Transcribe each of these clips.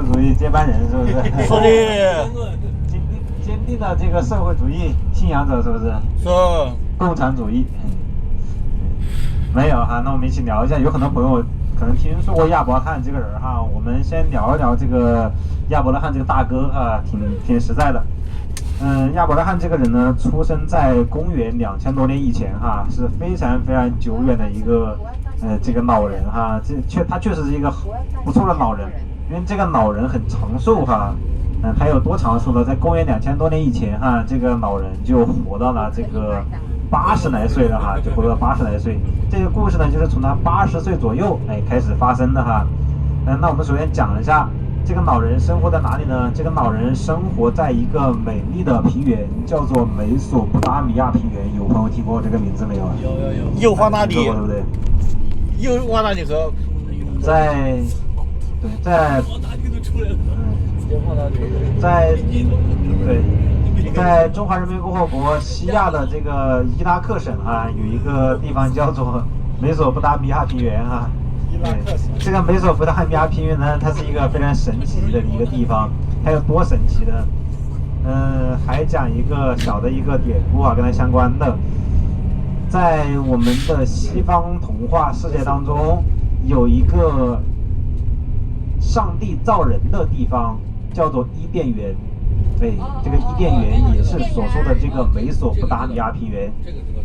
会主义接班人，是不是？是的，坚定的这个社会主义信仰者，是不是？是。共产主义。没有哈，那我们一起聊一下。有很多朋友可能听说过亚伯拉罕这个人哈，我们先聊一聊这个亚伯拉罕这个大哥哈，挺实在的。亚伯拉罕这个人呢，出生在公元2000多年以前哈，是非常非常久远的一个这个老人哈，他确实是一个不错的老人，因为这个老人很长寿哈。他有多长寿呢？在公元2000多年以前哈，这个老人就活到了这个80来岁了哈，就活到80来岁。这个故事呢，就是从他80岁左右开始发生的哈。那我们首先讲一下这个老人生活在哪里呢？这个老人生活在一个美丽的平原，叫做美索不达米亚平原。有朋友听过这个名字没有？有。幼发那里，对不对？幼发那里和在在中华人民共和国西亚的这个伊拉克省啊，有一个地方叫做美索不达米亚平原啊。这个美索不达米亚平原呢，它是一个非常神奇的一个地方。它有多神奇呢？还讲一个小的一个典故啊，跟它相关的。在我们的西方童话世界当中，有一个上帝造人的地方，叫做伊甸园。这个伊甸园也是所说的这个美索不达米亚平原，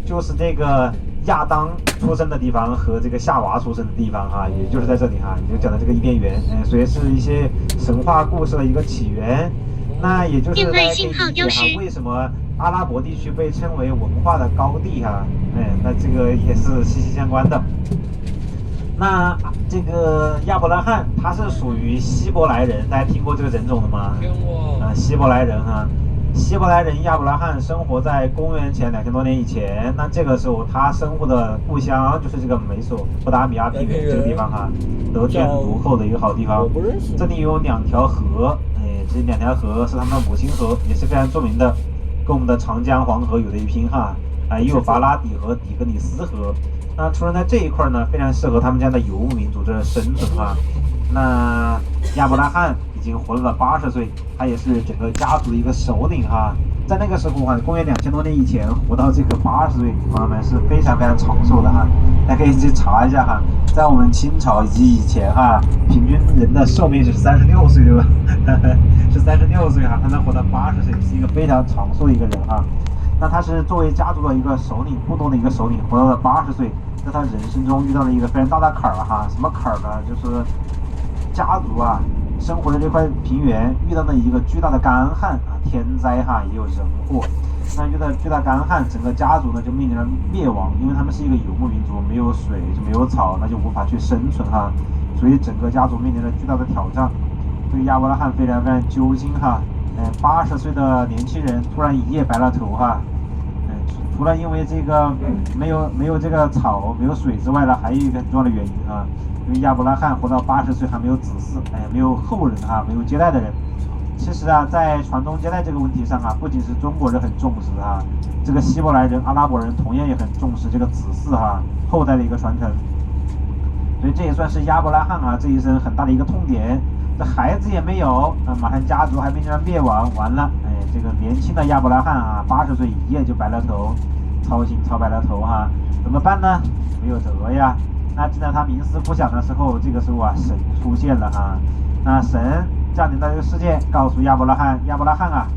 就是这个亚当出生的地方和这个夏娃出生的地方哈，也就是在这里哈，你就讲的这个伊甸园，所以是一些神话故事的一个起源。那也就是大家可以理解为什么阿拉伯地区被称为文化的高地哈，那这个也是息息相关的。那这个亚伯拉罕他是属于希伯来人，大家听过这个人种的吗？听过。希伯来人哈，希伯来人亚伯拉罕生活在公元前2000多年以前。那这个时候他生活的故乡就是这个美索不达米亚平原这个地方哈，得天独厚的一个好地方。这里有2条河，这2条河是他们的母亲河，也是非常著名的，跟我们的长江、黄河有的一拼哈。也有法拉底河、底格里斯河。那出生在这一块呢，非常适合他们家的游牧民族的生存哈。那亚伯拉罕已经活了80岁，他也是整个家族的一个首领哈。在那个时候哈，公元2000多年以前，活到这个80岁，朋友们是非常非常长寿的哈。大家可以去查一下哈，在我们清朝以及以前哈，平均人的寿命是36岁对吧？是36岁哈，他能活到80岁，是一个非常长寿的一个人哈。那他是作为家族的一个首领，部落的一个首领，活到了80岁，在他人生中遇到了一个非常大的坎儿哈。什么坎儿呢？就是家族啊，生活的这块平原遇到了一个巨大的干旱啊，天灾哈，也有人祸。那遇到巨大干旱，整个家族呢就面临了灭亡，因为他们是一个游牧民族，没有水就没有草，那就无法去生存哈。所以整个家族面临了巨大的挑战。这个亚伯拉罕非常非常揪心哈。80岁的年轻人突然一夜白了头哈，除了因为这个没有这个草没有水之外呢，还有一个很重要的原因哈，因为亚伯拉罕活到80岁还没有子嗣，没有后人哈，没有接代的人。其实啊，在传宗接代这个问题上啊，不仅是中国人很重视哈，这个希伯来人、阿拉伯人同样也很重视这个子嗣哈，后代的一个传承。所以这也算是亚伯拉罕啊这一生很大的一个痛点。这孩子也没有，马上家族还面临着灭亡，完了，这个年轻的亚伯拉罕啊，80岁一夜就白了头，操心操白了头哈，怎么办呢？没有辙呀。那就在他冥思苦想的时候，这个时候啊，神出现了哈。那神降临到这个世界，告诉亚伯拉罕啊，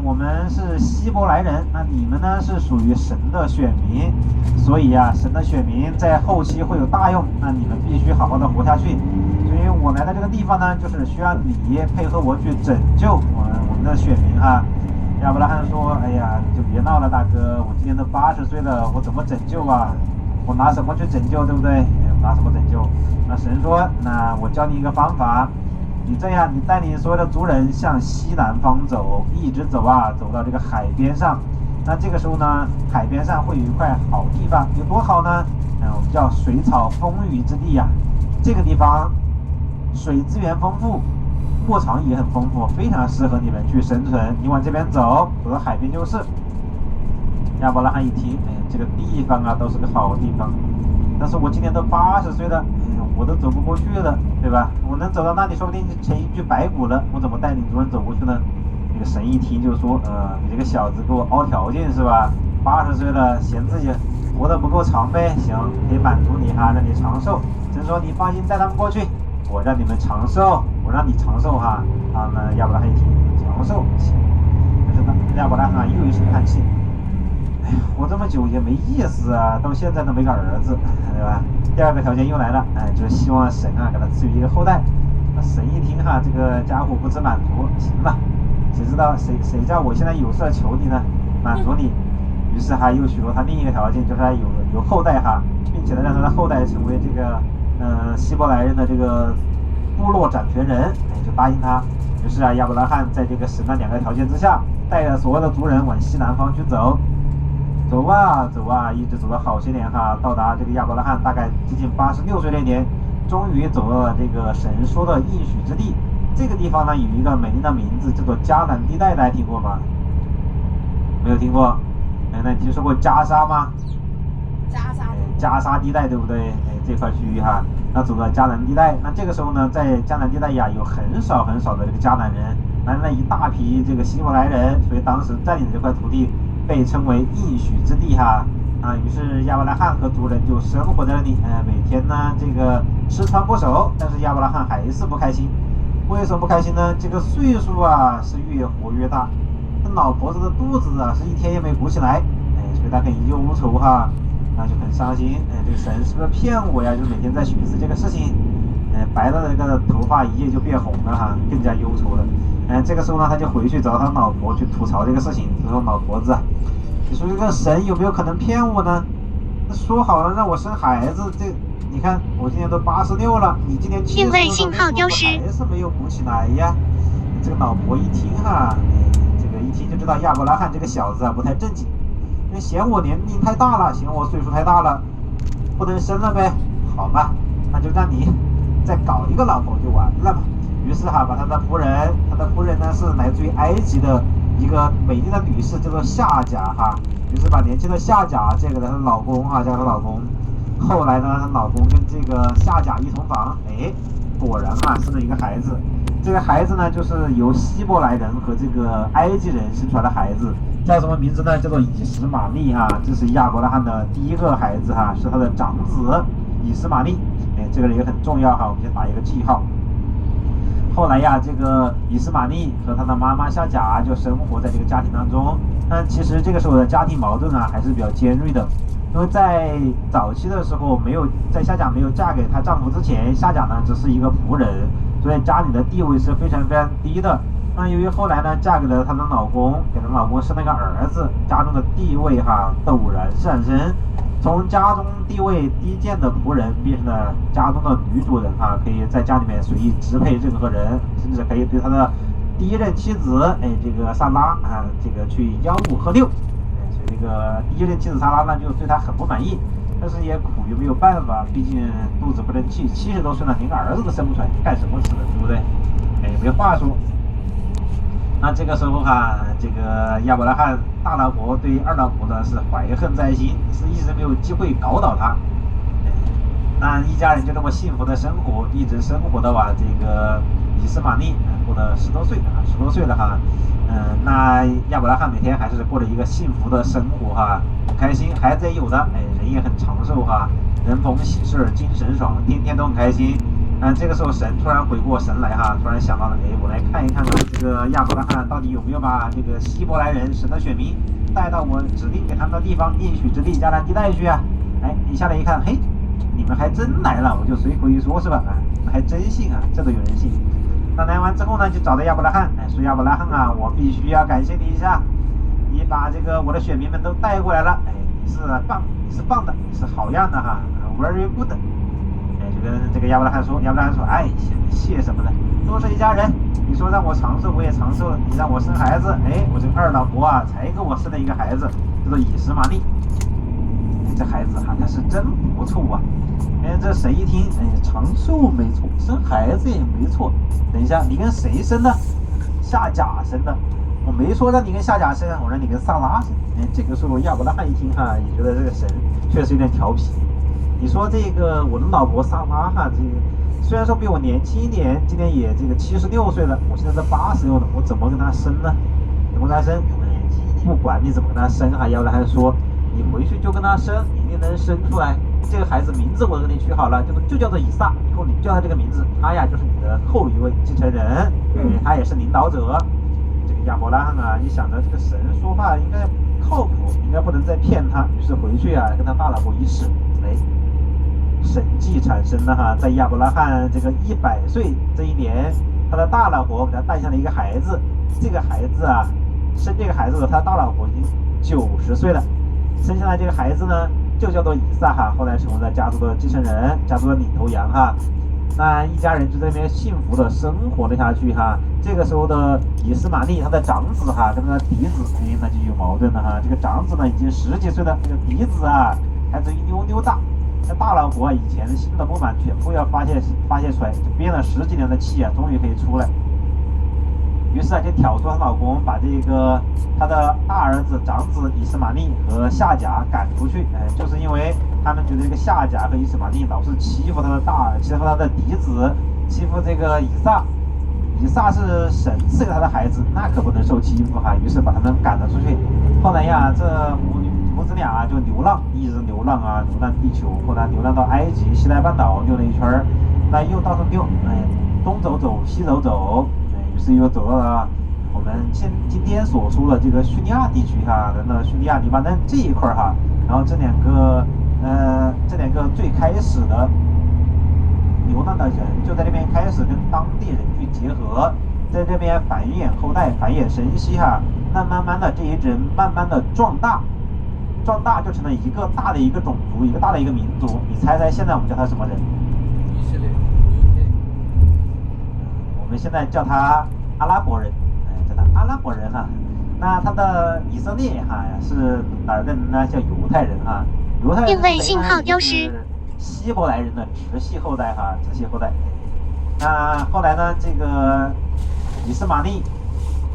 我们是希伯来人，那你们呢是属于神的选民，所以啊，神的选民在后期会有大用，那你们必须好好的活下去。所以我来到这个地方呢，就是需要你配合我去拯救我们的选民哈。亚伯拉罕说：“哎呀，你就别闹了，大哥，我今年都80岁了，我怎么拯救啊？我拿什么去拯救，对不对？拿什么拯救？”那神说：“那我教你一个方法，你这样，你带领所有的族人向西南方走，一直走啊，走到这个海边上。那这个时候呢，海边上会有一块好地方，有多好呢？我们叫水草丰腴之地呀。这个地方水资源丰富，牧场也很丰富，非常适合你们去生存。你往这边走，走到海边就是。”亚伯拉罕一听，这个地方啊都是个好地方，但是我今年都80岁了，我都走不过去了，对吧？我能走到那里，说不定成一具白骨了，我怎么带领族人走过去呢？那个神一听就说，你这个小子给我凹条件是吧？80岁了，嫌自己活得不够长呗？行，可以满足你哈，让你长寿。神说你放心带他们过去，我让你们长寿，我让你长寿哈。然后呢，亚伯拉罕一听长寿，行。但是呢，亚伯拉罕又一声叹气。哎呀，活这么久也没意思啊，到现在都没个儿子，对吧？第二个条件又来了，就是希望神啊给他赐予一个后代。那神一听哈，这个家伙不知满足，行吧，谁知道谁叫我现在有事求你呢？满足你。于是哈又许诺他另一个条件，就是他有后代哈，并且呢让他的后代成为这个希伯来人的这个部落掌权人，就答应他。于是啊亚伯拉罕在这个神的2个条件之下，带着所有的族人往西南方去走。走啊走啊，一直走了好些年哈，到达这个亚伯拉罕大概接近86岁那年，终于走到了这个神说的应许之地。这个地方呢有一个美丽的名字，叫做迦南地带，大家听过吗？没有听过？那你听说过加沙吗？加沙地带对不对？这块区域哈，那走到迦南地带，那这个时候呢，在迦南地带呀有很少的这个迦南人，来了一大批这个希伯来人，所以当时占领这块土地被称为应许之地哈。于是亚伯拉罕和族人就生活在那里，每天呢这个吃穿不愁，但是亚伯拉罕还是不开心。为什么不开心呢？这个岁数啊是越活越大，这老婆子的肚子啊是一天也没鼓起来，所以他很忧愁哈，那就很伤心。这个神是不是骗我呀？就每天在寻思这个事情，白的这个头发一夜就变红了哈，更加忧愁了。这个时候呢，他就回去找他老婆去吐槽这个事情，就说老婆子，你说这个神有没有可能骗我呢？说好了让我生孩子，你看我今年都86了，你今年70了，还是没有鼓起来呀？这个老婆一听哈，这个一听就知道亚伯拉罕这个小子啊不太正经，因为嫌我年龄太大了，嫌我岁数太大了，不能生了呗。好吧，那就让你再搞一个老婆就完了嘛。于是哈，把他的仆人呢是来自于埃及的一个美丽的女士，叫做夏甲哈。于是把年轻的夏甲借给了她的老公哈，叫她老公。后来呢，她老公跟这个夏甲一同房，果然哈生了一个孩子。这个孩子呢，就是由希伯来人和这个埃及人生出来的孩子，叫什么名字呢？叫做以实玛利哈。这是亚伯拉罕的第一个孩子哈，是他的长子以实玛利。这个人也很重要哈，我们先打一个记号。后来呀，这个以实玛利和他的妈妈夏甲就生活在这个家庭当中。其实这个时候的家庭矛盾啊还是比较尖锐的，因为在早期的时候在夏甲没有嫁给她丈夫之前，夏甲呢只是一个仆人，所以家里的地位是非常非常低的。由于后来呢嫁给了她的老公，给她老公生了个儿子，家中的地位哈陡然上升，从家中地位低贱的仆人变成了家中的女主人哈，可以在家里面随意支配任何人，甚至可以对她的第一任妻子这个萨拉啊这个去吆五喝六，所以这个第一任妻子萨拉呢就对他很不满意，但是也苦于没有办法，毕竟肚子不争气，70多岁了连个儿子都生不出来，干什么吃的，对不对？没话说。那这个时候哈，这个亚伯拉罕大老婆对二老婆呢是怀恨在心，是一直没有机会搞倒他。那一家人就这么幸福的生活，一直生活到这个以实玛利过了10多岁啊，10多岁了哈。那亚伯拉罕每天还是过了一个幸福的生活哈，很开心，孩子也有的，人也很长寿哈，人逢喜事精神爽，天天都很开心。这个时候神突然回过神来哈，突然想到了，我来看一看这个亚伯拉罕到底有没有把这个希伯来人神的选民带到我指定给他们的地方应许之地迦南地带去啊。你下来一看，嘿，你们还真来了，我就随口一说是吧？你们还真信啊，这都有人信。那来完之后呢，就找到亚伯拉罕，说亚伯拉罕啊，我必须要感谢你一下，你把这个我的选民们都带过来了，你是棒的，你是好样的哈 ，very good。就跟这个亚伯拉罕说，谢什么呢？都是一家人。你说让我长寿，我也长寿了；你让我生孩子，我这个二老婆啊，才给我生了一个孩子，叫做以实玛利。这孩子哈，他是真不错啊。这谁一听，长寿没错，生孩子也没错。等一下，你跟谁生的？夏甲生的。我没说让你跟夏甲生，我让你跟萨拉生。这个时候亚伯拉罕一听哈，也觉得这个神确实有点调皮。你说这个我的老婆萨拉哈，这个虽然说比我年轻一点，今年也这个76岁了，我现在是86了，我怎么跟她生呢？怎么跟她生？不管你怎么跟她生哈，要不然还说你回去就跟她生，一定能生出来。这个孩子名字我都给你取好了，就叫做以撒，以后你叫他这个名字，他呀就是你的后一位继承人，他也是领导者。这个亚伯拉罕啊，一想着这个神说话应该靠谱，应该不能再骗他，于是回去啊跟他大老婆一试，哎，神迹产生了哈，在亚伯拉罕这个100岁这一年，他的大老婆给他诞下了一个孩子，这个孩子啊，生这个孩子的他大老婆已经90岁了，生下来这个孩子呢就叫做以撒哈，后来成为了家族的继承人，家族的领头羊哈。那一家人就在那边幸福的生活了下去哈。这个时候的以斯玛利他的长子哈跟他的嫡子那就有矛盾了哈。这个长子呢已经10几岁了，这个嫡子啊还只一溜溜大。那大老婆以前的心的不满全部要发泄出来，就憋了10几年的气啊，终于可以出来。于是啊，就挑唆她老公把这个他的大儿子长子以斯玛利和夏甲赶出去。就是因为他们觉得这个夏甲和以斯玛利老是欺负他的嫡子，欺负这个以撒。以撒是神赐给他的孩子，那可不能受欺负哈。于是把他们赶了出去。后来呀，这母子俩就流浪，一直流浪啊，流浪地球，后来流浪到埃及西奈半岛溜了一圈，那又到处溜，东走走西走走。于是又走到了我们今天所说的这个叙利亚地区哈，那叙利亚黎巴嫩这一块哈，然后这两个最开始的流浪的人就在这边开始跟当地人去结合，在这边繁衍后代，繁衍生息哈。那慢慢的这一人慢慢的壮大就成了一个大的一个种族，一个大的一个民族。你猜猜现在我们叫他什么人？以色列。我们现在叫他阿拉伯人，叫他阿拉伯人哈。那他的以色列哈是哪儿的人呢？叫犹太人哈。犹太人定位信号丢失。希伯来人的直系后代哈，直系后代。那后来呢，这个以斯玛利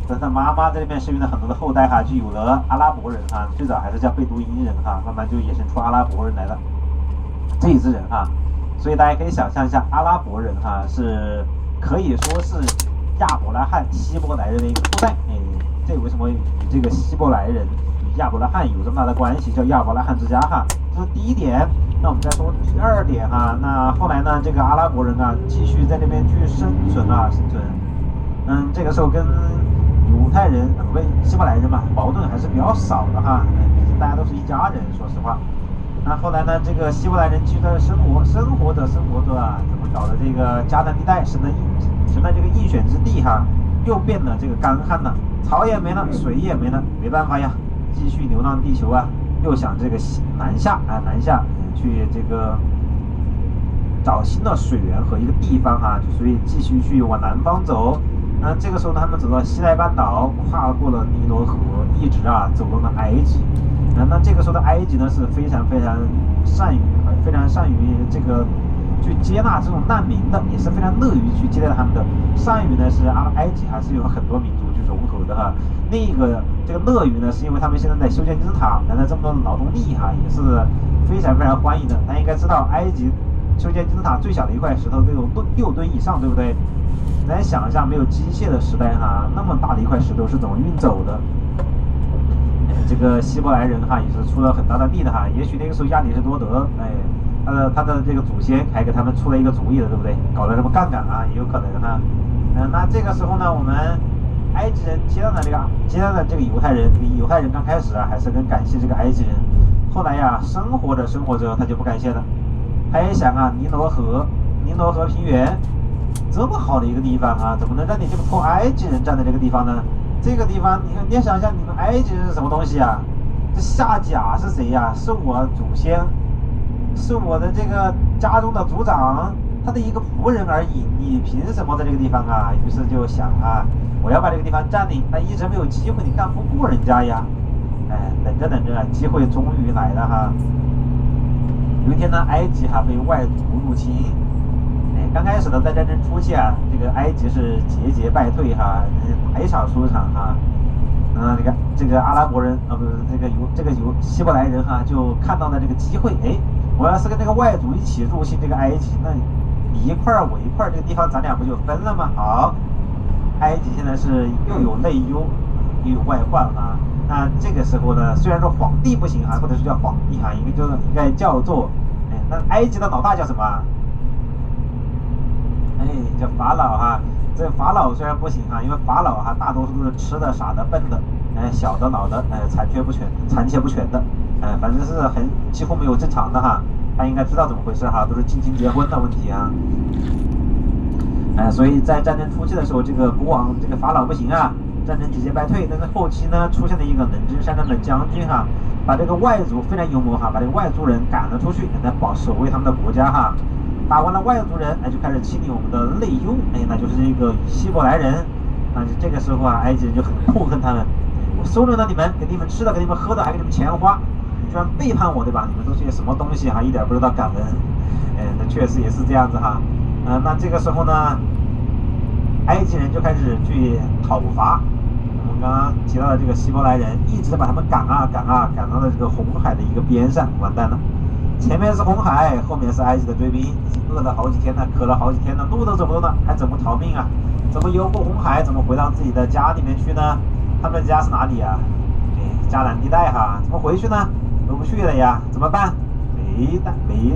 和他妈妈在这边生育了很多的后代哈，就有了阿拉伯人哈。最早还是叫贝都因人哈，慢慢就衍生出阿拉伯人来了。这一支人哈，所以大家可以想象一下，阿拉伯人哈是可以说是亚伯拉罕希伯来人的一个后代。这为什么与这个希伯来人与亚伯拉罕有这么大的关系，叫亚伯拉罕之家哈？这是第一点。那我们再说第二点哈，那后来呢，这个阿拉伯人啊继续在这边去生存。这个时候跟犹太人不希伯来人嘛，矛盾还是比较少的哈，毕竟大家都是一家人，说实话。那后来呢，这个希伯来人继续在生活着啊，怎么搞的？这个迦南地带成了这个应选之地哈，又变得这个干旱了，草也没了，水也没了，没办法呀，继续流浪地球啊，又想这个南下去这个找新的水源和一个地方哈，所以继续去往南方走。那这个时候呢，他们走到西奈半岛，跨过了尼罗河，一直啊走到了埃及。那这个时候的埃及呢是非常善于这个去接纳这种难民的，也是非常乐于去接待他们的。善于呢是埃及还是有很多民族去融合的哈。另一个这个乐于呢，是因为他们现在在修建金字塔，来了这么多的劳动力哈，也是非常欢迎的。大家应该知道，埃及修建金字塔最小的一块石头都有6吨以上，对不对？来想一下，没有机械的时代哈，那么大的一块石头是怎么运走的？这个希伯来人哈也是出了很大的力的哈。也许那个时候亚里士多德，他的这个祖先还给他们出了一个主意的，对不对？搞了什么杠杆啊，也有可能哈。那这个时候呢，我们埃及人接待了这个犹太人，犹太人刚开始啊还是很感谢这个埃及人，后来呀生活着他就不感谢了。他也想啊，尼罗河平原这么好的一个地方啊，怎么能让你这个破埃及人站在这个地方呢？这个地方你要想想，你们埃及人是什么东西啊？这夏甲是谁呀？是我祖先，是我的这个家中的族长，他的一个仆人而已，你凭什么在这个地方啊？于是就想啊，我要把这个地方占领，但一直没有机会，你干不过人家呀。等着，机会终于来了哈。有一天呢，埃及哈被外族入侵。刚开始呢，在战争初期啊，这个埃及是节败退哈，打一场输一场哈。你看这个阿拉伯人不是这个希伯来人哈，就看到了这个机会，我要是跟那个外族一起入侵这个埃及，那你一块儿我一块儿，这个地方咱俩不就分了吗？好，埃及现在是又有内忧又有外患啊。那这个时候呢，虽然说皇帝不行啊，或者是叫皇帝哈，应该叫做，那埃及的老大叫什么？叫法老哈。这法老虽然不行哈，因为法老哈大多数都是吃的、傻的、笨的，小的、老的，残缺不全的，反正是几乎没有正常的哈。他应该知道怎么回事哈，都是近亲结婚的问题啊。所以在战争初期的时候，这个国王这个法老不行啊，战争节节败退。但是后期呢，出现了一个能征善战的将军哈，把这个外族非常幽默哈，把这个外族人赶了出去，来守卫他们的国家哈。打完了外族人，就开始清理我们的内忧，那就是这个希伯来人。这个时候啊，埃及人就很痛恨他们，我收留了你们，给你们吃的，给你们喝的，还给你们钱花，你居然背叛我，对吧？你们都是些什么东西哈，一点不知道感恩。那确实也是这样子哈。那这个时候呢，埃及人就开始去讨伐我们刚刚提到的这个希伯来人，一直把他们赶到了这个红海的一个边上，完蛋了。前面是红海，后面是埃及的追兵，已经饿了好几天了，渴了好几天了，路都走不动了，还怎么逃命啊？怎么游过红海？怎么回到自己的家里面去呢？他们的家是哪里啊？迦南地带哈，怎么回去呢？回不去了呀，怎么办？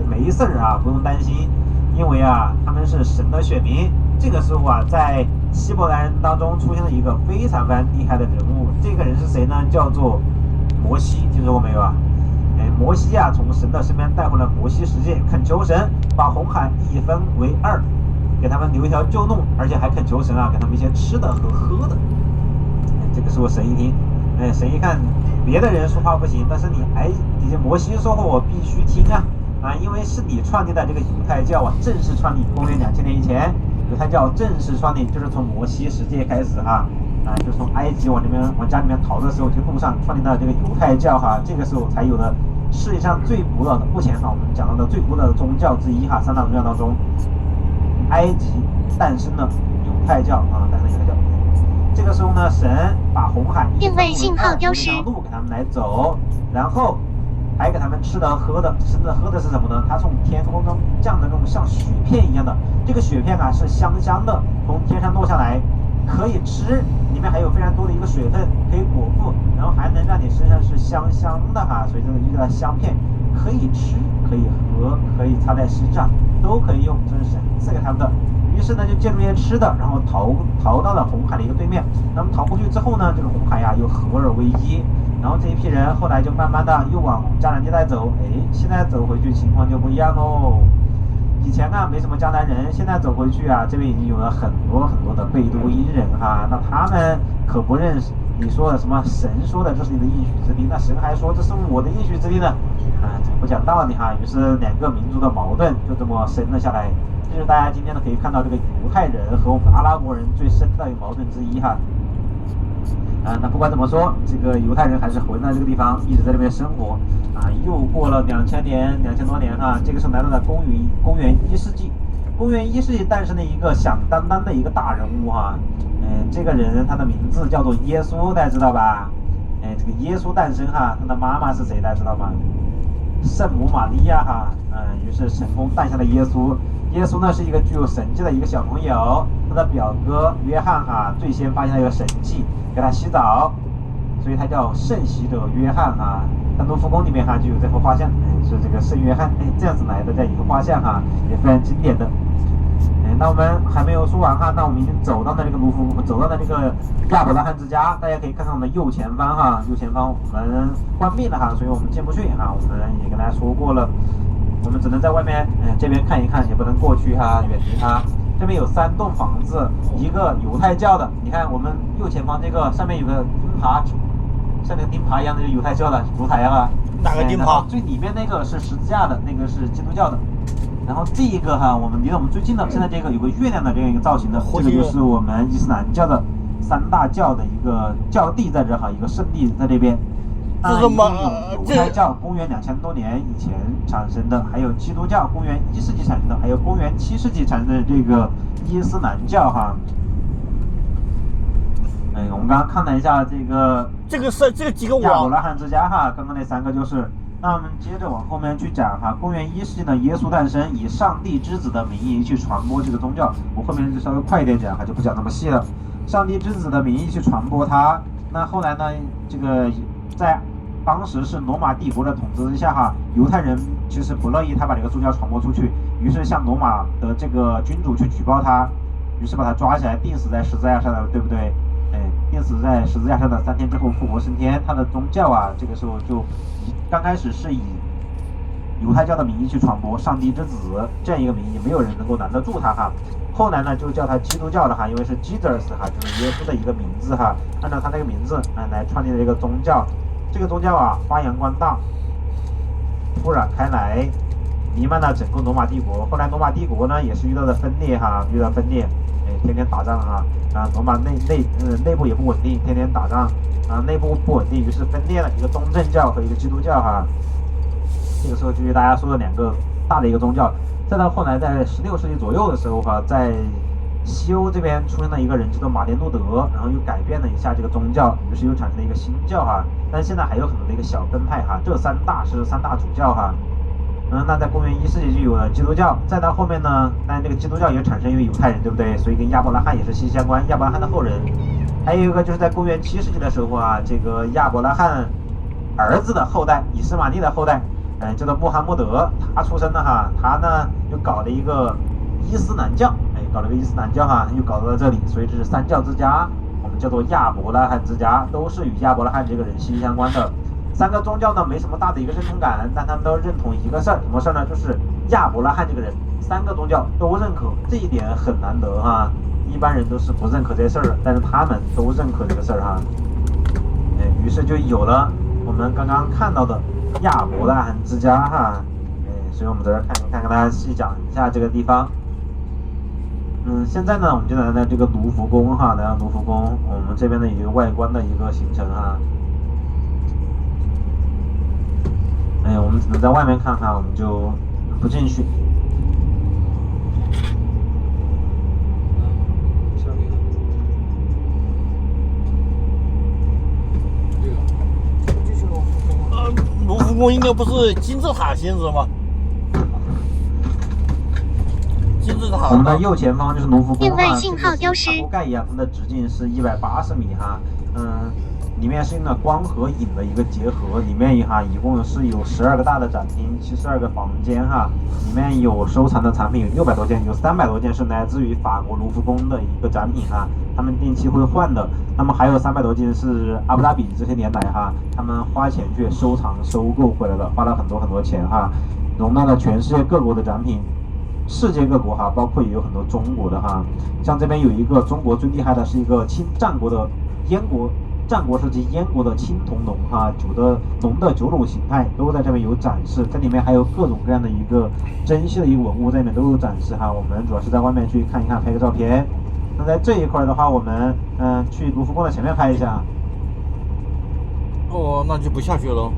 没事啊，不用担心，因为啊，他们是神的选民。这个时候啊，在希伯来人当中出现了一个非常厉害的人物，这个人是谁呢？叫做摩西，听说过没有啊？摩西啊，从神的身边带回了摩西十诫，恳求神把红海一分为二，给他们留一条旧路，而且还恳求神啊，给他们一些吃的和喝的。这个时候神一听，神一看别的人说话不行，但是你摩西说话我必须听啊，因为是你创立的这个犹太教啊，正式创立，公元2000年以前，犹太教正式创立就是从摩西十诫开始哈。就从埃及往家里面逃的时候，这个路上创立了这个犹太教哈，这个时候才有了世界上最古老的，目前我们讲到的最古老的宗教之一哈，三大宗教当中，埃及诞生了犹太教啊，诞生了犹太教。这个时候呢，神把红海定位信号丢失，路给他们来走，然后还给他们吃的喝的，吃的喝的是什么呢？它从天空中降的那种像雪片一样的，这个雪片啊是香香的，从天上落下来。可以吃，里面还有非常多的一个水分，可以果腹，然后还能让你身上是香香的哈，所以这个一个香片可以吃，可以喝，可以擦在身上，都可以用，这是神赐给他们的。于是呢，就借助这些吃的，然后逃到了红海的一个对面。那么逃过去之后呢，这个红海呀又合而为一，然后这一批人后来就慢慢的又往迦南地带走，现在走回去情况就不一样喽。以前啊没什么迦南人，现在走回去啊，这边已经有了很多的贝都因人哈，那他们可不认识你说的什么神说的这是你的应许之地，那神还说这是我的应许之地呢，这个不讲道理哈。于是两个民族的矛盾就这么生了下来，这是大家今天呢可以看到这个犹太人和我们阿拉伯人最深的一个矛盾之一哈。那不管怎么说，这个犹太人还是回到这个地方，一直在这边生活又过了2000多年哈，这个时候来到了公元1世纪，公元1世纪诞生了一个响当当的一个大人物哈，这个人他的名字叫做耶稣，大家知道吧？这个耶稣诞生哈，他的妈妈是谁？大家知道吗？圣母玛利亚哈，于是神宫诞下了耶稣。耶稣呢是一个具有神迹的一个小朋友，他的表哥约翰哈最先发现了一个神迹，给他洗澡，所以他叫圣洗者约翰哈。在卢浮宫里面哈就有这幅画像，是这个圣约翰这样子来的这样一个画像哈，也非常经典的。那我们还没有说完哈，那我们已经走到了这个卢浮宫，走到了这个亚伯拉罕之家，大家可以看看我们的右前方哈，右前方我们关闭了哈，所以我们进不去哈，我们也跟大家说过了，我们只能在外面这边看一看，也不能过去哈，远离它。这边有3栋房子，一个犹太教的，你看我们右前方这个上面有个钉耙，像那个钉耙一样的犹太教的烛台啊。哪个钉耙？最里面那个是十字架的，那个是基督教的。然后这一个哈，我们离我们最近的，现在这个有个月亮的这样一个造型的，这个就是我们伊斯兰教的3大教的一个教地在这哈，一个圣地在这边。这什么？犹太教公元2000多年以前产生的，还有基督教公元1世纪产生的，还有公元7世纪产生的这个伊斯兰教哈。我们刚刚看了一下这个几个网，亚伯拉罕之家哈，刚刚那3个就是那我们接着往后面去讲哈，公元1世纪的耶稣诞生，以上帝之子的名义去传播这个宗教。我后面就稍微快一点讲哈，就不讲那么细了。上帝之子的名义去传播它，那后来呢，这个在当时是罗马帝国的统治之下哈，犹太人其实不乐意他把这个宗教传播出去，于是向罗马的这个君主去举报他，于是把他抓起来钉死在十字架上的，对不对？钉死在十字架上的3天之后复活升天，他的宗教啊，这个时候就刚开始是以犹太教的名义去传播上帝之子这样一个名义，没有人能够拦得住他哈。后来呢，就叫他基督教了哈，因为是 Jesus 哈，就是耶稣的一个名字哈，按照他那个名字来创立的一个宗教。这个宗教啊，发扬光大，铺展开来，弥漫了整个罗马帝国。后来罗马帝国呢，也是遇到了分裂哈，天天打仗哈，罗马内部也不稳定，天天打仗，内部不稳定，于是分裂了一个东正教和一个基督教哈。这个时候就是大家说的2个大的一个宗教。再到后来，在16世纪左右的时候哈，在西欧这边出现了一个人叫做马丁路德，然后又改变了一下这个宗教，于是又产生了一个新教哈。但现在还有很多的一个小分派哈，这3大是3大主教哈。那在公元1世纪就有了基督教，再到后面呢，当然这个基督教也产生于犹太人，对不对？所以跟亚伯拉罕也是息息相关，亚伯拉罕的后人。还有一个就是在公元7世纪的时候啊，这个亚伯拉罕儿子的后代，以实玛利的后代，叫做穆罕默德，他出生了哈，他呢又搞了一个伊斯兰教，哈，又搞到了这里，所以这是3教之家，我们叫做亚伯拉罕之家，都是与亚伯拉罕这个人息息相关的。3个宗教呢没什么大的一个认同感，但他们都认同一个事儿，什么事儿呢？就是亚伯拉罕这个人，3个宗教都认可，这一点很难得哈，一般人都是不认可这事儿的，但是他们都认可这个事儿哈。于是就有了我们刚刚看到的亚伯拉罕之家哈。所以我们在这看大家细讲一下这个地方。现在呢，我们就来到这个卢浮宫哈，来到卢浮宫，我们这边的一个外观的一个形成哈。我们只能在外面看看，我们就不进去。卢浮宫应该不是金字塔形式吗？金字塔。我们的右前方就是卢浮宫哈，另外信号丢失。塔盖亚峰的直径是180米哈，里面是用了光和影的一个结合，里面一共是有12个大的展厅，72个房间哈，里面有收藏的产品有600多件，有300多件是来自于法国卢浮宫的一个展品哈，他们定期会换的。那么还有300多件是阿布达比这些年来哈，他们花钱去收藏收购回来的，花了很多钱哈，容纳了全世界各国的展品。世界各国哈，包括也有很多中国的哈，像这边有一个中国最厉害的是一个清战国的战国时期燕国的青铜龙哈，龙的9种形态都在这边有展示，这里面还有各种各样的一个珍稀的一个文物在里面都有展示哈。我们主要是在外面去看一看，拍个照片。那在这一块的话，我们去卢浮宫的前面拍一下。那就不下去了。